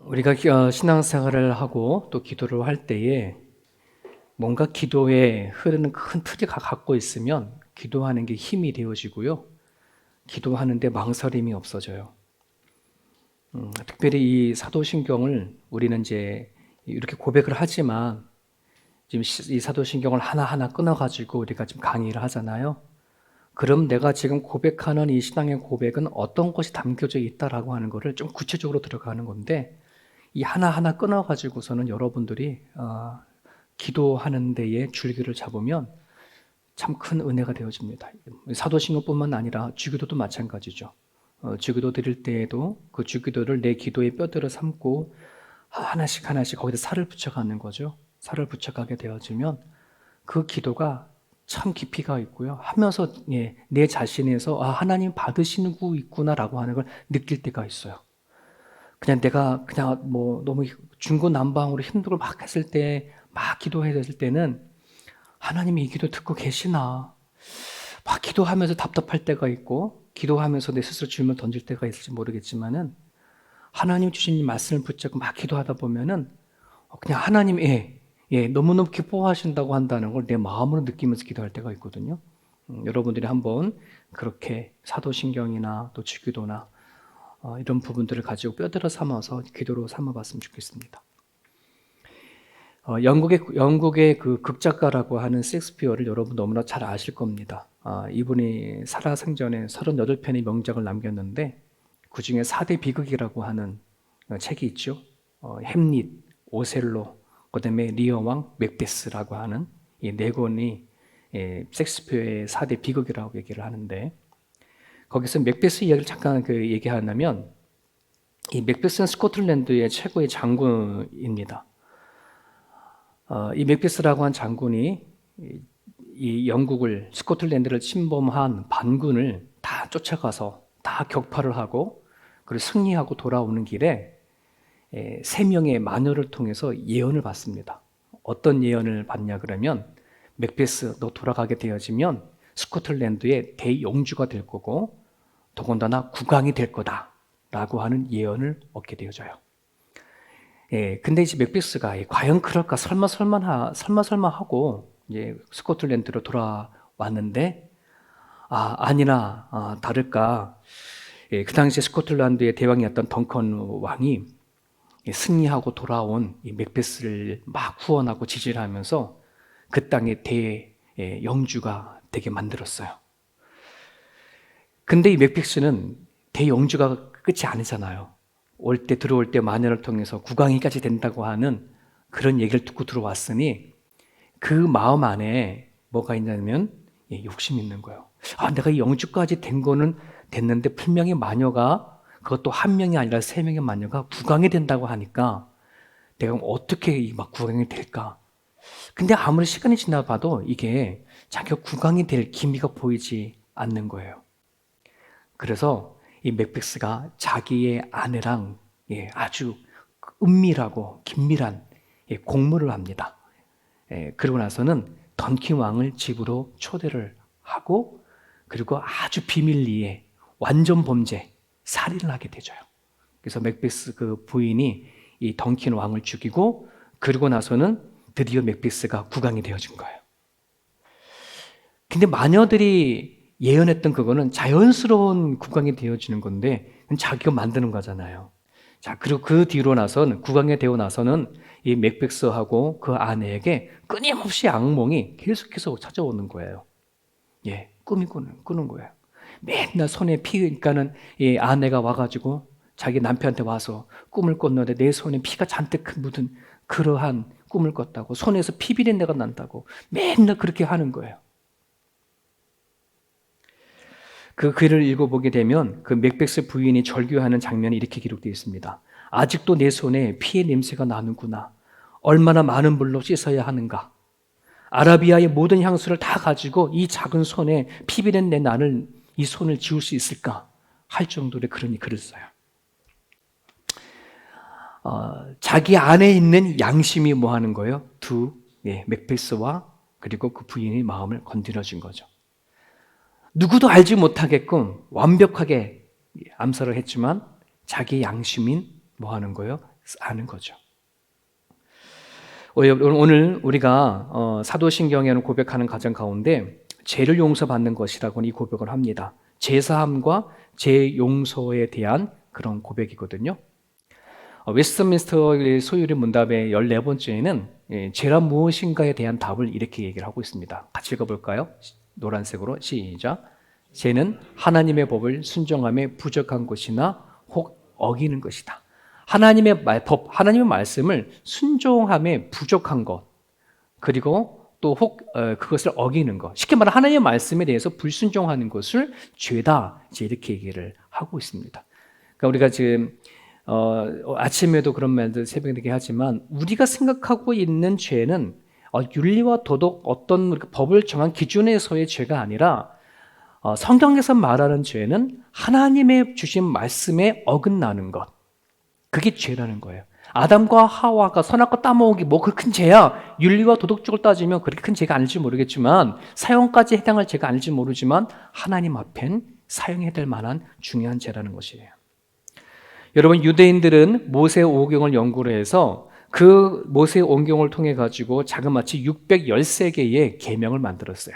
우리가 신앙생활을 하고 또 기도를 할 때에 뭔가 기도에 흐르는 큰 틀을 갖고 있으면 기도하는 게 힘이 되어지고요. 기도하는데 망설임이 없어져요. 특별히 이 사도신경을 우리는 이제 이렇게 고백을 하지만 지금 이 사도신경을 하나하나 끊어가지고 우리가 지금 강의를 하잖아요. 그럼 내가 지금 고백하는 이 신앙의 고백은 어떤 것이 담겨져 있다라고 하는 것을 좀 구체적으로 들어가는 건데, 이 하나하나 끊어가지고서는 여러분들이 기도하는 데에 줄기를 잡으면 참 큰 은혜가 되어집니다. 사도신경뿐만 아니라 주기도도 마찬가지죠. 주기도 드릴 때에도 그 주기도를 내 기도의 뼈대로 삼고 하나씩 하나씩 거기다 살을 붙여가는 거죠. 살을 붙여가게 되어지면 그 기도가 참 깊이가 있고요. 하면서 내 자신에서 하나님 받으시고 있구나라고 하는 걸 느낄 때가 있어요. 그냥 내가 그냥 뭐 너무 중구난방으로 힘들고 막 했을 때, 막 기도해야 될 때는 하나님이 이 기도 듣고 계시나, 막 기도하면서 답답할 때가 있고 기도하면서 내 스스로 질문 던질 때가 있을지 모르겠지만은, 하나님 주신 이 말씀을 붙잡고 막 기도하다 보면은 그냥 하나님 너무너무 기뻐하신다고 한다는 걸 내 마음으로 느끼면서 기도할 때가 있거든요. 여러분들이 한번 그렇게 사도신경이나 또 주기도나 이런 부분들을 가지고 뼈대로 삼아서 기도로 삼아봤으면 좋겠습니다. 영국의 그 극작가라고 하는 셰익스피어를 여러분 너무나 잘 아실 겁니다. 이분이 살아생전에 38편의 명작을 남겼는데 그 중에 4대 비극이라고 하는 책이 있죠. 햄릿, 오셀로, 그다음에 리어 왕, 맥베스라고 하는 이 네 권이 셰익스피어의 4대 비극이라고 얘기를 하는데, 거기서 맥베스 이야기를 잠깐 얘기하냐면, 이 맥베스는 스코틀랜드의 최고의 장군입니다. 이 맥베스라고 한 장군이 이 영국을, 스코틀랜드를 침범한 반군을 다 쫓아가서 다 격파를 하고 그리고 승리하고 돌아오는 길에 3명의 마녀를 통해서 예언을 받습니다. 어떤 예언을 받냐 그러면, 맥베스 너 돌아가게 되어지면 스코틀랜드의 대영주가 될 거고 더군다나 국왕이 될 거다 라고 하는 예언을 얻게 되어져요. 근데 이제 맥베스가 과연 그럴까, 설마 하고 이제 스코틀랜드로 돌아왔는데, 아니나 다를까, 그 당시에 스코틀랜드의 대왕이었던 덩컨 왕이 승리하고 돌아온 이 맥베스를 막 후원하고 지지를 하면서 그 땅의 대영주가 되게 만들었어요. 근데 이 맥베스는 대영주가 끝이 아니잖아요. 들어올 때 마녀를 통해서 국왕이까지 된다고 하는 그런 얘기를 듣고 들어왔으니 그 마음 안에 뭐가 있냐면 욕심이 있는 거예요. 내가 이 영주까지 된 거는 됐는데 분명히 마녀가, 그것도 한 명이 아니라 3명의 마녀가 국왕이 된다고 하니까 내가 어떻게 막 국왕이 될까? 근데 아무리 시간이 지나봐도 이게 자기가 국왕이 될 기미가 보이지 않는 거예요. 그래서 이 맥베스가 자기의 아내랑 아주 은밀하고 긴밀한 공모를 합니다. 그러고 나서는 던킨 왕을 집으로 초대를 하고, 그리고 아주 비밀리에 완전 범죄, 살인을 하게 되죠요. 그래서 맥베스 그 부인이 이 던킨 왕을 죽이고, 그러고 나서는 드디어 맥베스가 국왕이 되어진 거예요. 근데 마녀들이 예언했던 그거는 자연스러운 국왕이 되어지는 건데, 그건 자기가 만드는 거잖아요. 자, 그리고 그 뒤로 나선, 국왕이 되고 나서는 이 맥베스하고 그 아내에게 끊임없이 악몽이 계속해서 찾아오는 거예요. 꿈이 꾸는 거예요. 맨날 손에 그러니까는 이 아내가 와가지고 자기 남편한테 와서 꿈을 꿨는데 내 손에 피가 잔뜩 묻은 그러한 꿈을 꿨다고, 손에서 피 비린내가 난다고 맨날 그렇게 하는 거예요. 그 글을 읽어보게 되면 그 맥베스 부인이 절규하는 장면이 이렇게 기록되어 있습니다. 아직도 내 손에 피의 냄새가 나는구나. 얼마나 많은 물로 씻어야 하는가. 아라비아의 모든 향수를 다 가지고 이 작은 손에 피비린 내 나를, 이 손을 지울 수 있을까 할 정도로 그러니 글을 써요. 자기 안에 있는 양심이 뭐 하는 거예요? 맥베스와 그리고 그 부인의 마음을 건드려준 거죠. 누구도 알지 못하게끔 완벽하게 암살을 했지만 자기 양심인 뭐 하는 거예요? 아는 거죠. 오늘 우리가 사도신경에는 고백하는 과정 가운데 죄를 용서받는 것이라고는 이 고백을 합니다. 죄사함과 죄 용서에 대한 그런 고백이거든요. 웨스트민스터 소유리 문답의 14번째에는 죄란 무엇인가에 대한 답을 이렇게 얘기를 하고 있습니다. 같이 읽어볼까요? 노란색으로 시작. 죄는 하나님의 법을 순종함에 부족한 것이나 혹 어기는 것이다. 하나님의 법, 하나님의 말씀을 순종함에 부족한 것, 그리고 또 혹 그것을 어기는 것, 쉽게 말하면 하나님의 말씀에 대해서 불순종하는 것을 죄다, 이렇게 얘기를 하고 있습니다. 그러니까 우리가 지금 아침에도 그런 말들 새벽에 하지만 우리가 생각하고 있는 죄는 윤리와 도덕 어떤 법을 정한 기준에서의 죄가 아니라 성경에서 말하는 죄는 하나님의 주신 말씀에 어긋나는 것, 그게 죄라는 거예요. 아담과 하와가 선악과 따먹기 뭐 그 큰 죄야. 윤리와 도덕적으로 따지면 그렇게 큰 죄가 아닐지 모르겠지만 사형까지 해당할 죄가 아닐지 모르지만 하나님 앞엔 사형해야 될 만한 중요한 죄라는 것이에요. 여러분, 유대인들은 모세 오경을 연구를 해서 그 모세 오경을 통해 가지고 자그마치 613개의 계명을 만들었어요.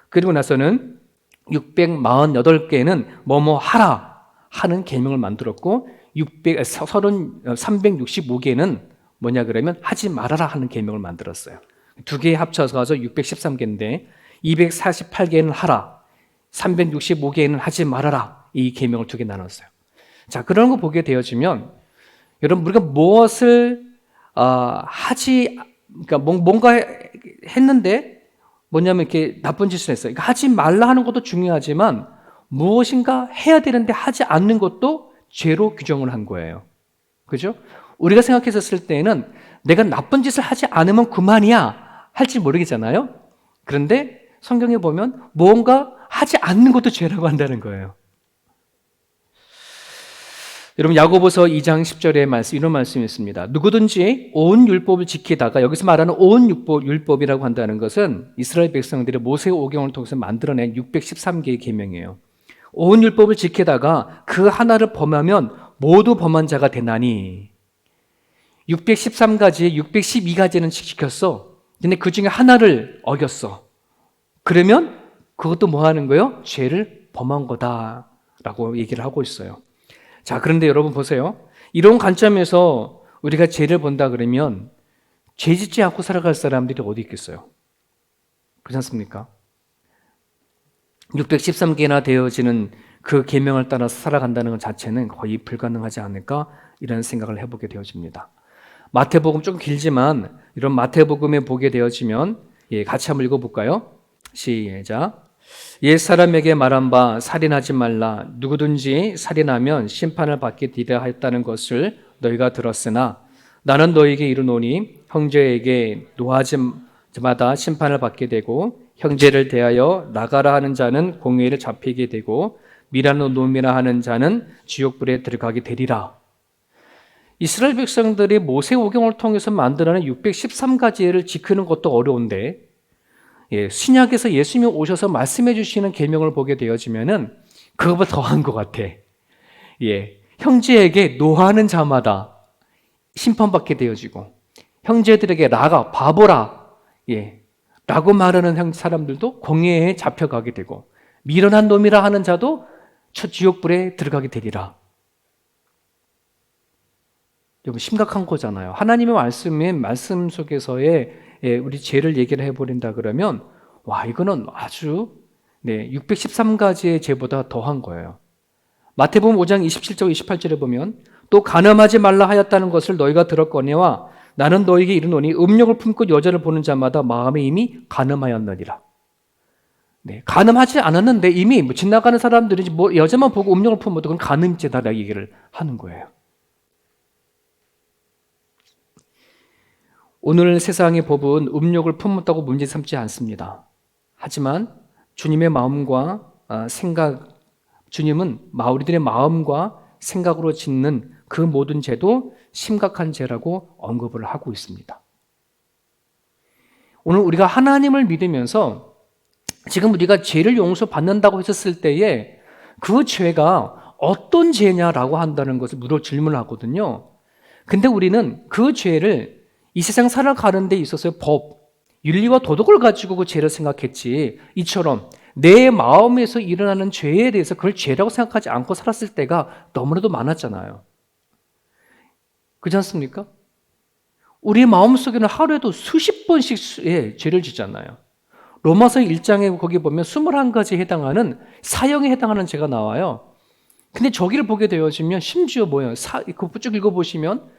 그리고 나서는 648개는 뭐뭐 하라 하는 계명을 만들었고 365개는 뭐냐 그러면 하지 말아라 하는 계명을 만들었어요. 두 개 합쳐서 613개인데 248개는 하라, 365개는 하지 말아라, 이 계명을 두 개 나눴어요. 자, 그런 거 보게 되어지면 여러분, 우리가 무엇을 그러니까 뭔가 했는데 뭐냐면 이렇게 나쁜 짓을 했어요. 그러니까 하지 말라 하는 것도 중요하지만 무엇인가 해야 되는데 하지 않는 것도 죄로 규정을 한 거예요. 그죠? 우리가 생각했었을 때는 내가 나쁜 짓을 하지 않으면 그만이야 할지 모르겠잖아요. 그런데 성경에 보면 뭔가 하지 않는 것도 죄라고 한다는 거예요. 여러분, 야고보서 2장 10절의 말씀, 이런 말씀이 있습니다. 누구든지 온 율법을 지키다가, 여기서 말하는 온 율법이라고 한다는 것은 이스라엘 백성들이 모세 오경을 통해서 만들어낸 613개의 계명이에요. 온 율법을 지키다가 그 하나를 범하면 모두 범한 자가 되나니, 613가지에 612가지는 지켰어. 근데 그 중에 하나를 어겼어. 그러면 그것도 뭐 하는 거예요? 죄를 범한 거다라고 얘기를 하고 있어요. 자, 그런데 여러분 보세요. 이런 관점에서 우리가 죄를 본다 그러면 죄 짓지 않고 살아갈 사람들이 어디 있겠어요? 그렇지 않습니까? 613개나 되어지는 그 계명을 따라서 살아간다는 것 자체는 거의 불가능하지 않을까, 이런 생각을 해보게 되어집니다. 마태복음 좀 길지만 이런 마태복음에 보게 되어지면 같이 한번 읽어볼까요? 시작. 옛 사람에게 말한 바 살인하지 말라. 누구든지 살인하면 심판을 받게 되리라 하였다는 것을 너희가 들었으나 나는 너희에게 이르노니 형제에게 노하지마다 심판을 받게 되고 형제를 대하여 나가라 하는 자는 공회를 잡히게 되고 미라노 놈이라 하는 자는 지옥불에 들어가게 되리라. 이스라엘 백성들이 모세 오경을 통해서 만들어낸 613가지를 지키는 것도 어려운데 신약에서 예수님이 오셔서 말씀해 주시는 계명을 보게 되어지면은 그것보다 더한 것 같아. 형제에게 노하는 자마다 심판받게 되어지고 형제들에게 나가 바보라 라고 말하는 사람들도 공회에 잡혀가게 되고 미련한 놈이라 하는 자도 지옥불에 들어가게 되리라. 여러분, 심각한 거잖아요. 하나님의 말씀 속에서의 우리 죄를 얘기를 해버린다 그러면 이거는 아주 613가지의 죄보다 더한 거예요. 마태복음 5장 27절 28절에 보면 또 간음하지 말라 하였다는 것을 너희가 들었거니와 나는 너희에게 이르노니 음욕을 품고 여자를 보는 자마다 마음에 이미 간음하였느니라. 간음하지 않았는데 이미 지나가는 사람들이 여자만 보고 음욕을 품어도 그건 간음죄다라고 얘기를 하는 거예요. 오늘 세상의 법은 음욕을 품었다고 문제 삼지 않습니다. 하지만 주님의 마음과 주님은 우리들의 마음과 생각으로 짓는 그 모든 죄도 심각한 죄라고 언급을 하고 있습니다. 오늘 우리가 하나님을 믿으면서 지금 우리가 죄를 용서받는다고 했었을 때에 그 죄가 어떤 죄냐라고 한다는 것을 질문을 하거든요. 근데 우리는 그 죄를 이 세상 살아가는 데 있어서의 법, 윤리와 도덕을 가지고 그 죄를 생각했지, 이처럼 내 마음에서 일어나는 죄에 대해서 그걸 죄라고 생각하지 않고 살았을 때가 너무나도 많았잖아요. 그렇지 않습니까? 우리 마음속에는 하루에도 수십 번씩 죄를 짓잖아요. 로마서 1장에 거기 보면 21가지에 해당하는 사형에 해당하는 죄가 나와요. 근데 저기를 보게 되어지면 심지어 뭐예요? 그 쭉 읽어보시면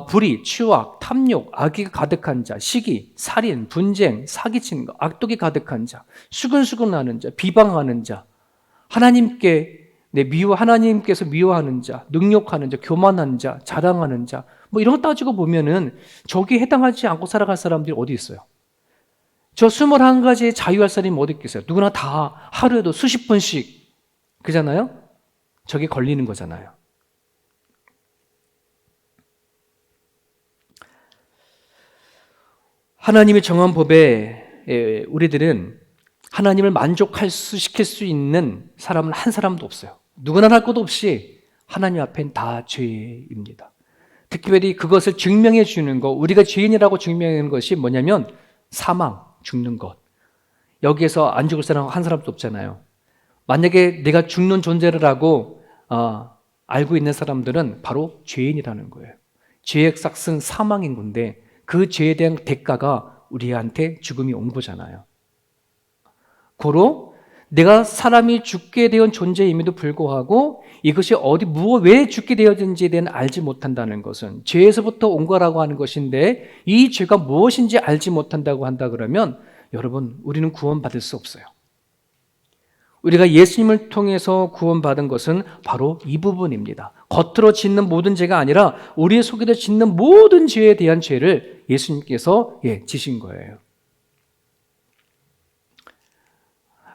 불의, 추악, 탐욕, 악이 가득한 자, 시기, 살인, 분쟁, 사기치는 것, 악독이 가득한 자, 수근수근하는 자, 비방하는 자, 하나님께서 미워하는 자, 능욕하는 자, 교만한 자, 자랑하는 자, 뭐 이런 거 따지고 보면은 저기에 해당하지 않고 살아갈 사람들이 어디 있어요? 저 21가지의 자유할 사람이 어디 있겠어요? 누구나 다 하루에도 수십 번씩, 그잖아요? 저게 걸리는 거잖아요. 하나님의 정한 법에 우리들은 하나님을 시킬 수 있는 사람은 한 사람도 없어요. 누구나 할 것 없이 하나님 앞엔 다 죄입니다. 특별히 그것을 증명해 주는 것, 우리가 죄인이라고 증명하는 것이 뭐냐면 사망, 죽는 것. 여기에서 안 죽을 사람 한 사람도 없잖아요. 만약에 내가 죽는 존재라고 알고 있는 사람들은 바로 죄인이라는 거예요. 죄의 삭은 사망인 건데 그 죄에 대한 대가가 우리한테 죽음이 온 거잖아요. 고로 내가 사람이 죽게 된 존재임에도 불구하고 이것이 왜 죽게 되었는지에 대한 알지 못한다는 것은 죄에서부터 온 거라고 하는 것인데 이 죄가 무엇인지 알지 못한다고 한다 그러면 여러분, 우리는 구원받을 수 없어요. 우리가 예수님을 통해서 구원받은 것은 바로 이 부분입니다. 겉으로 짓는 모든 죄가 아니라 우리 속에서 짓는 모든 죄에 대한 죄를 예수님께서 지신 거예요.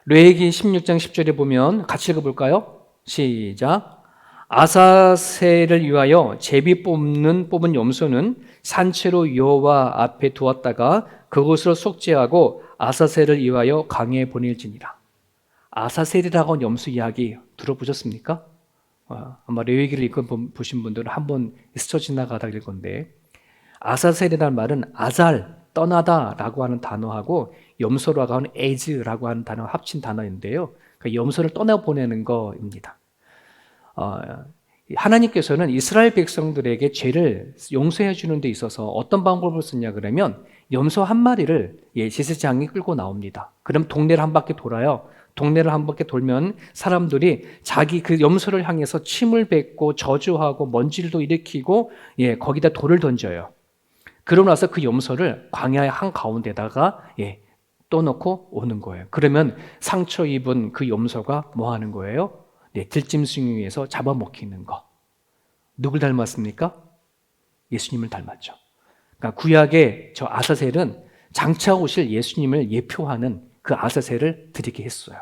레위기 16장 10절에 보면 같이 읽어볼까요? 시작. 아사셀을 위하여 제비 뽑은 염소는 산채로 여호와 앞에 두었다가 그곳으로 속죄하고 아사셀을 위하여 강에 보낼지니라. 아사셀이라고 하는 염소 이야기 들어보셨습니까? 아마 레위기를 읽어보신 분들은 한번 스쳐 지나가다 될 건데, 아사셀이라는 말은 아잘, 떠나다라고 하는 단어하고 염소라고 하는 에즈라고 하는 단어 합친 단어인데요. 그러니까 염소를 떠나보내는 거입니다. 하나님께서는 이스라엘 백성들에게 죄를 용서해 주는 데 있어서 어떤 방법을 썼냐 그러면 염소 한 마리를 제사장이 끌고 나옵니다. 그럼 동네를 한 바퀴 돌아요. 동네를 한 바퀴 돌면 사람들이 자기 그 염소를 향해서 침을 뱉고 저주하고 먼지를 일으키고 거기다 돌을 던져요. 그러고 나서 그 염소를 광야의 한가운데다가 떠놓고 오는 거예요. 그러면 상처 입은 그 염소가 뭐 하는 거예요? 들짐승에 의해서 잡아먹히는 거. 누굴 닮았습니까? 예수님을 닮았죠. 그러니까 구약의 저 아사셀은 장차 오실 예수님을 예표하는 그 아사셀을 드리게 했어요.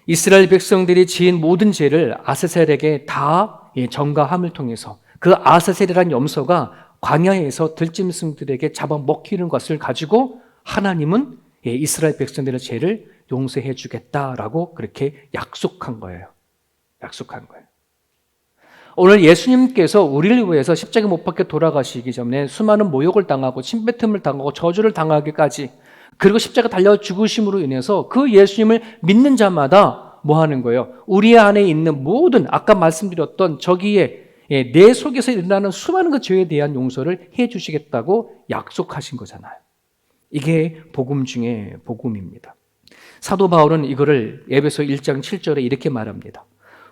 이스라엘 백성들이 지은 모든 죄를 아사셀에게 다 전가함을 통해서 그 아사셀이라는 염소가 광야에서 들짐승들에게 잡아먹히는 것을 가지고 하나님은 이스라엘 백성들의 죄를 용서해 주겠다라고 그렇게 약속한 거예요. 오늘 예수님께서 우리를 위해서 십자가 못 박혀 돌아가시기 전에 수많은 모욕을 당하고 침뱉음을 당하고 저주를 당하기까지, 그리고 십자가 달려 죽으심으로 인해서 그 예수님을 믿는 자마다 뭐 하는 거예요? 우리 안에 있는 모든 아까 말씀드렸던 저기에 내 속에서 일어나는 수많은 그 죄에 대한 용서를 해 주시겠다고 약속하신 거잖아요. 이게 복음 중에 복음입니다. 사도 바울은 이거를 에베소 1장 7절에 이렇게 말합니다.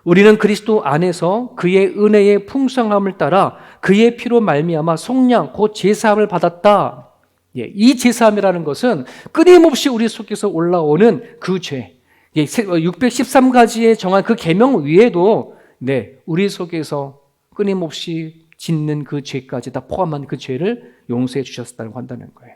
우리는 그리스도 안에서 그의 은혜의 풍성함을 따라 그의 피로 말미암아 속량 곧 제사함을 받았다. 이 제사함이라는 것은 끊임없이 우리 속에서 올라오는 그 죄, 613가지의 정한 그 계명 위에도 우리 속에서 끊임없이 짓는 그 죄까지 다 포함한 그 죄를 용서해 주셨다고 한다는 거예요.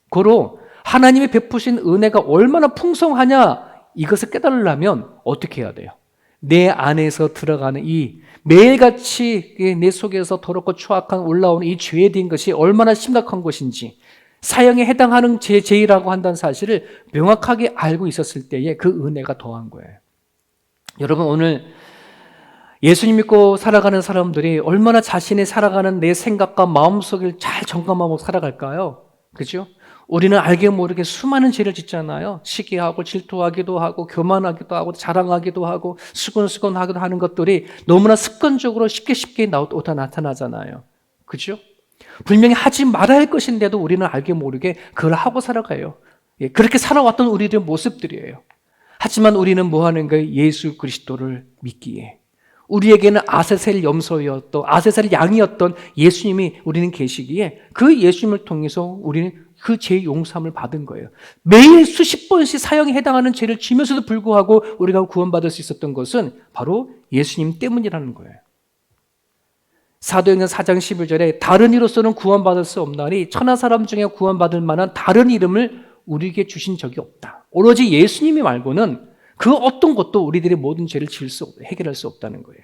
고로 하나님이 베푸신 은혜가 얼마나 풍성하냐, 이것을 깨달으려면 어떻게 해야 돼요? 내 안에서 들어가는 이 매일같이 내 속에서 더럽고 추악한 올라오는 이 죄에 대한 것이 얼마나 심각한 것인지, 사형에 해당하는 죄라고 한다는 사실을 명확하게 알고 있었을 때에 그 은혜가 더한 거예요. 여러분, 오늘 예수님 믿고 살아가는 사람들이 얼마나 자신이 살아가는 내 생각과 마음속을 잘 점검하고 살아갈까요? 그죠? 우리는 알게 모르게 수많은 죄를 짓잖아요. 시기하고 질투하기도 하고 교만하기도 하고 자랑하기도 하고 수근수근하기도 하는 것들이 너무나 습관적으로 쉽게 나타나잖아요. 그죠? 분명히 하지 말아야 할 것인데도 우리는 알게 모르게 그걸 하고 살아가요. 예, 그렇게 살아왔던 우리들의 모습들이에요. 하지만 우리는 뭐 하는 거예요? 예수 그리스도를 믿기에. 우리에게는 아세셀 염소였던, 아세셀 양이었던 예수님이 우리는 계시기에 그 예수님을 통해서 우리는 그 죄 용서함을 받은 거예요. 매일 수십 번씩 사형에 해당하는 죄를 지면서도 불구하고 우리가 구원받을 수 있었던 것은 바로 예수님 때문이라는 거예요. 사도행전 4장 11절에 다른 이로서는 구원받을 수 없나니 천하 사람 중에 구원받을 만한 다른 이름을 우리에게 주신 적이 없다. 오로지 예수님이 말고는 그 어떤 것도 우리들의 모든 죄를 해결할 수 없다는 거예요.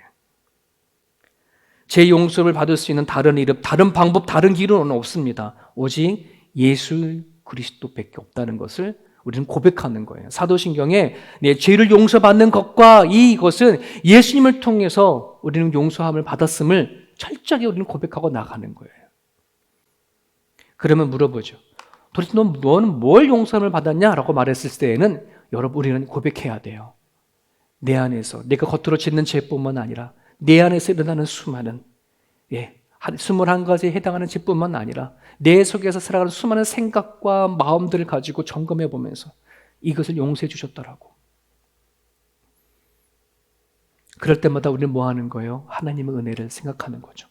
죄 용서를 받을 수 있는 다른 이름, 다른 방법, 다른 길은 없습니다. 오직 예수 그리스도밖에 없다는 것을 우리는 고백하는 거예요. 사도신경에 내 죄를 용서받는 것과 이것은 예수님을 통해서 우리는 용서함을 받았음을 철저하게 우리는 고백하고 나가는 거예요. 그러면 물어보죠. 도대체 너는 뭘 용서함을 받았냐? 라고 말했을 때에는 여러분 우리는 고백해야 돼요. 내 안에서 내가 겉으로 짓는 죄뿐만 아니라 내 안에서 일어나는 수많은 21가지에 해당하는 죄뿐만 아니라 내 속에서 살아가는 수많은 생각과 마음들을 가지고 점검해 보면서 이것을 용서해 주셨더라고. 그럴 때마다 우리는 뭐 하는 거예요? 하나님의 은혜를 생각하는 거죠.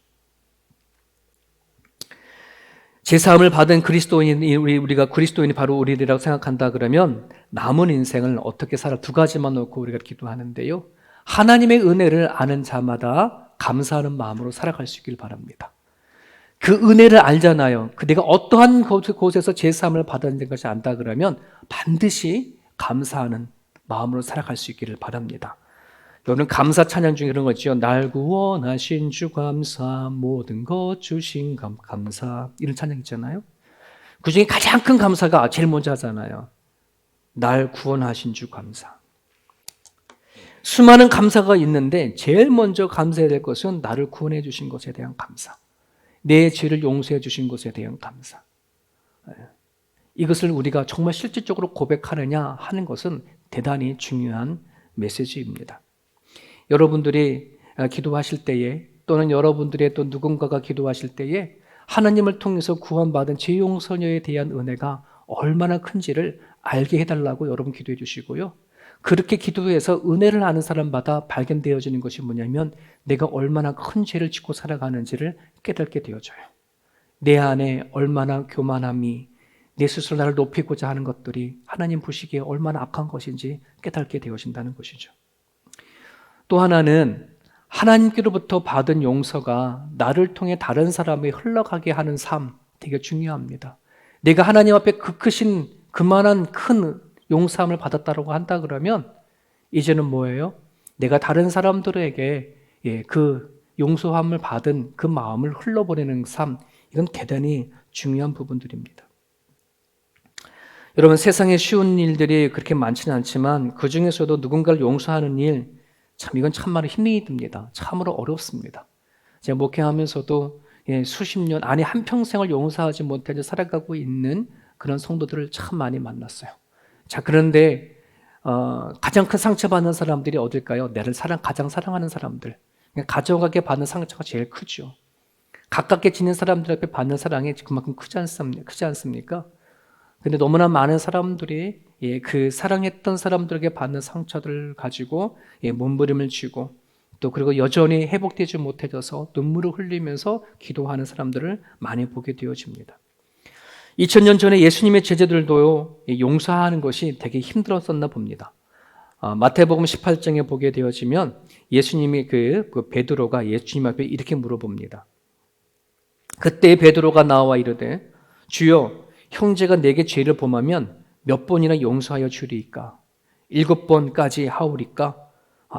제사함을 받은 그리스도인이 우리가 그리스도인이 바로 우리라고 생각한다 그러면 남은 인생을 어떻게 살아 두 가지만 놓고 우리가 기도하는데요. 하나님의 은혜를 아는 자마다 감사하는 마음으로 살아갈 수 있길 바랍니다. 그 은혜를 알잖아요. 내가 어떠한 곳에서 제사함을 받았는 것이 안다 그러면 반드시 감사하는 마음으로 살아갈 수 있기를 바랍니다. 여러분 감사 찬양 중에 이런 거 있죠. 날 구원하신 주 감사, 모든 것 주신 감사, 이런 찬양 있잖아요. 그 중에 가장 큰 감사가 제일 먼저 하잖아요. 날 구원하신 주 감사. 수많은 감사가 있는데 제일 먼저 감사해야 될 것은 나를 구원해 주신 것에 대한 감사, 내 죄를 용서해 주신 것에 대한 감사. 이것을 우리가 정말 실질적으로 고백하느냐 하는 것은 대단히 중요한 메시지입니다. 여러분들이 기도하실 때에 또는 여러분들의 또 누군가가 기도하실 때에 하나님을 통해서 구원받은 죄 용서에 대한 은혜가 얼마나 큰지를 알게 해달라고 여러분 기도해 주시고요. 그렇게 기도해서 은혜를 아는 사람마다 발견되어지는 것이 뭐냐면 내가 얼마나 큰 죄를 짓고 살아가는지를 깨닫게 되어져요. 내 안에 얼마나 교만함이 내 스스로 나를 높이고자 하는 것들이 하나님 보시기에 얼마나 악한 것인지 깨닫게 되어진다는 것이죠. 또 하나는 하나님께로부터 받은 용서가 나를 통해 다른 사람에 흘러가게 하는 삶 되게 중요합니다. 내가 하나님 앞에 그 크신 그만한 큰 용서함을 받았다고 한다 그러면 이제는 뭐예요? 내가 다른 사람들에게 그 용서함을 받은 그 마음을 흘러보내는 삶, 이건 대단히 중요한 부분들입니다. 여러분 세상에 쉬운 일들이 그렇게 많지는 않지만 그 중에서도 누군가를 용서하는 일, 참 이건 참말로 힘이 듭니다. 참으로 어렵습니다. 제가 목회하면서도 수십 년, 아니 한평생을 용서하지 못해 살아가고 있는 그런 성도들을 참 많이 만났어요. 자, 그런데 가장 큰 상처받는 사람들이 어딜까요? 나를 가장 사랑하는 사람들. 가족에게 받는 상처가 제일 크죠. 가깝게 지낸 사람들 앞에 받는 사랑이 그만큼 크지 않습니까? 근데 너무나 많은 사람들이 그 사랑했던 사람들에게 받는 상처들을 가지고 몸부림을 쥐고 또 그리고 여전히 회복되지 못해져서 눈물을 흘리면서 기도하는 사람들을 많이 보게 되어집니다. 2000년 전에 예수님의 제자들도 용서하는 것이 되게 힘들었었나 봅니다. 마태복음 18장에 보게 되어지면 예수님이 그 베드로가 예수님 앞에 이렇게 물어봅니다. 그때 베드로가 나와 이르되 주여 형제가 내게 죄를 범하면 몇 번이나 용서하여 주리이까? 7번까지 하오리까?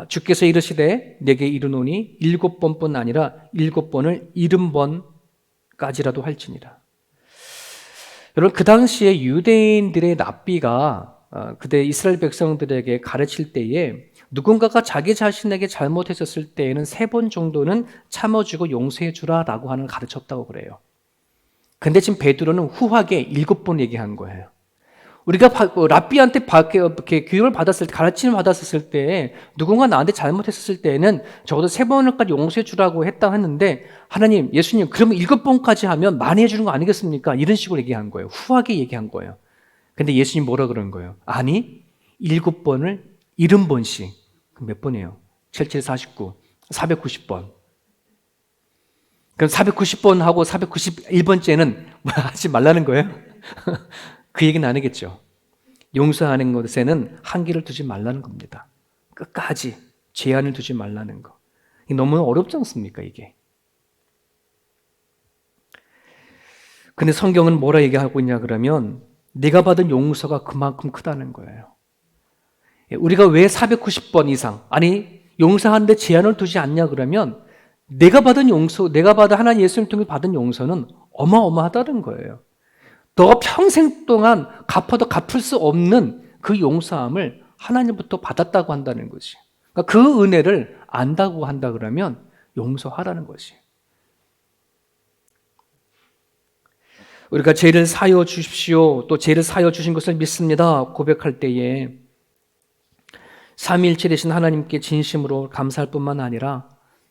주께서 이르시되 내게 이르노니 7번뿐 아니라 7번을 70번까지라도 할지니라. 여러분 그 당시에 유대인들의 납비가 그때 이스라엘 백성들에게 가르칠 때에 누군가가 자기 자신에게 잘못했었을 때에는 3번 정도는 참아주고 용서해 주라라고 하는 가르쳤다고 그래요. 근데 지금 베드로는 후하게 7번 얘기한 거예요. 우리가 랍비한테 이렇게 교육을 받았을 때, 가르침을 받았을 때, 누군가 나한테 잘못했을 때는 적어도 3번까지 용서해 주라고 했는데, 하나님, 예수님, 그러면 7번까지 하면 많이 해주는 거 아니겠습니까? 이런 식으로 얘기한 거예요. 후하게 얘기한 거예요. 근데 예수님 뭐라 그런 거예요? 아니, 7번을 70번씩. 몇 번이에요? 7, 7, 49, 490번. 그럼 490번 하고 491번째는 하지 말라는 거예요? 그 얘기는 아니겠죠. 용서하는 것에는 한계를 두지 말라는 겁니다. 끝까지 제한을 두지 말라는 거. 너무 어렵지 않습니까, 이게? 근데 성경은 뭐라 얘기하고 있냐 그러면 네가 받은 용서가 그만큼 크다는 거예요. 우리가 왜 490번 이상, 아니 용서하는데 제한을 두지 않냐 그러면 내가 받은 하나님 예수님 통해 받은 용서는 어마어마하다는 거예요. 너가 평생 동안 갚아도 갚을 수 없는 그 용서함을 하나님부터 받았다고 한다는 거지. 그러니까 그 은혜를 안다고 한다 그러면 용서하라는 것이. 우리가 죄를 사여 주십시오. 또 죄를 사여 주신 것을 믿습니다. 고백할 때에 삼위일체 되신 하나님께 진심으로 감사할 뿐만 아니라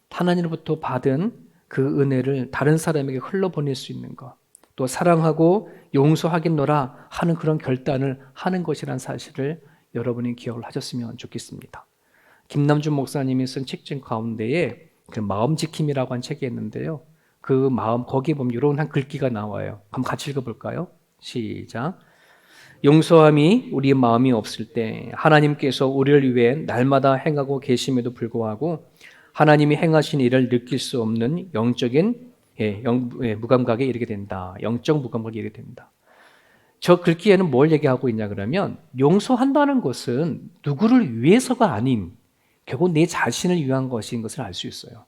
하나님으로부터 받은 그 은혜를 다른 사람에게 흘러보낼 수 있는 것, 또 사랑하고 용서하겠노라 하는 그런 결단을 하는 것이라는 사실을 여러분이 기억을 하셨으면 좋겠습니다. 김남준 목사님이 쓴 책 중 가운데에 그 마음지킴이라고 한 책이 있는데요. 그 마음, 거기에 보면 이런 한 글귀가 나와요. 한번 같이 읽어볼까요? 시작. 용서함이 우리의 마음이 없을 때 하나님께서 우리를 위해 날마다 행하고 계심에도 불구하고 하나님이 행하신 일을 느낄 수 없는 영적인 무감각에 이르게 된다. 영적 무감각에 이르게 된다. 저 글귀에는 뭘 얘기하고 있냐 그러면 용서한다는 것은 누구를 위해서가 아닌 결국 내 자신을 위한 것인 것을 알 수 있어요.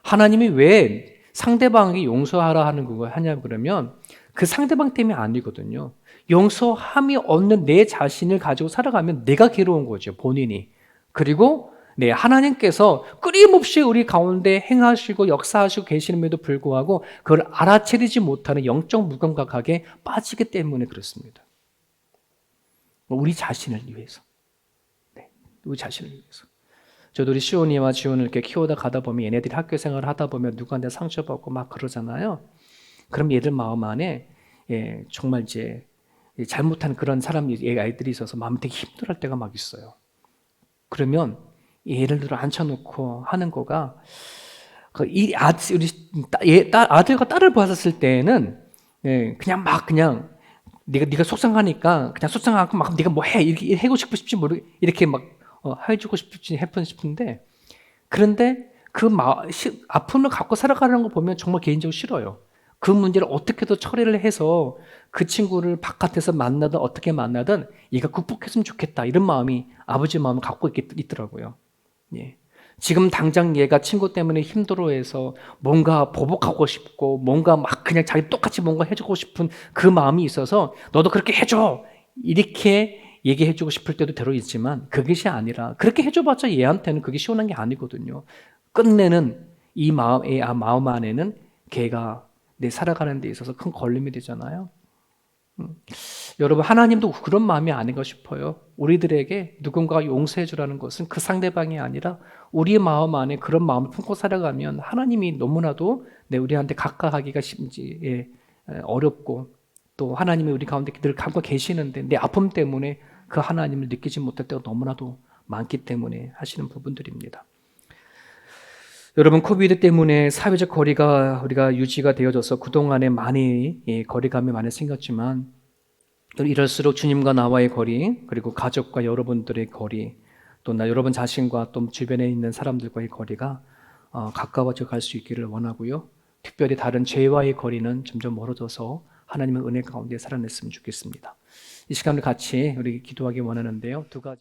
하나님이 왜 상대방에게 용서하라 하는 걸 하냐 그러면 그 상대방 때문에 아니거든요. 용서함이 없는 내 자신을 가지고 살아가면 내가 괴로운 거죠, 본인이. 그리고 하나님께서 끊임없이 우리 가운데 행하시고 역사하시고 계시는데도 불구하고 그걸 알아채리지 못하는 영적 무감각하게 빠지기 때문에 그렇습니다. 우리 자신을 위해서. 우리 자신을 위해서. 저도 우리 시온이와 지온을 이렇게 키우다 가다 보면 얘네들이 학교 생활을 하다 보면 누구한테 상처받고 막 그러잖아요. 그럼 얘들 마음 안에 정말 이제 잘못한 그런 아이들이 있어서 마음이 되게 힘들어할 때가 막 있어요. 그러면 예를 들어 앉혀놓고 하는 거가 우리 아들과 딸을 보았을 때는 그냥 네가 속상하니까 그냥 속상하고 막 네가 뭐 해 이렇게 해고 싶지 모르 이렇게 막 해주고 싶은데 그런데 그 아픔을 갖고 살아가는 거 보면 정말 개인적으로 싫어요. 그 문제를 어떻게든 처리를 해서 그 친구를 바깥에서 만나든 어떻게 만나든 얘가 극복했으면 좋겠다 이런 마음이 아버지 마음을 갖고 있더라고요. 지금 당장 얘가 친구 때문에 힘들어해서 뭔가 보복하고 싶고 뭔가 막 그냥 자기 똑같이 뭔가 해주고 싶은 그 마음이 있어서 너도 그렇게 해줘 이렇게 얘기해주고 싶을 때도 들어 있지만 그것이 아니라 그렇게 해줘봤자 얘한테는 그게 시원한 게 아니거든요. 끝내는 이 마음 안에는 걔가 내 살아가는 데 있어서 큰 걸림이 되잖아요. 여러분 하나님도 그런 마음이 아닌가 싶어요. 우리들에게 누군가가 용서해 주라는 것은 그 상대방이 아니라 우리의 마음 안에 그런 마음을 품고 살아가면 하나님이 너무나도 우리한테 가까하기가 어렵고 또 하나님이 우리 가운데 늘 갖고 계시는데 내 아픔 때문에 그 하나님을 느끼지 못할 때가 너무나도 많기 때문에 하시는 부분들입니다. 여러분 코비드 때문에 사회적 거리가 우리가 유지가 되어져서 그동안에 많이 거리감이 많이 생겼지만 이럴수록 주님과 나와의 거리 그리고 가족과 여러분들의 거리 또 여러분 자신과 또 주변에 있는 사람들과의 거리가 가까워져 갈 수 있기를 원하고요. 특별히 다른 죄와의 거리는 점점 멀어져서 하나님의 은혜 가운데 살아냈으면 좋겠습니다. 이 시간을 같이 우리 기도하기 원하는데요. 두 가지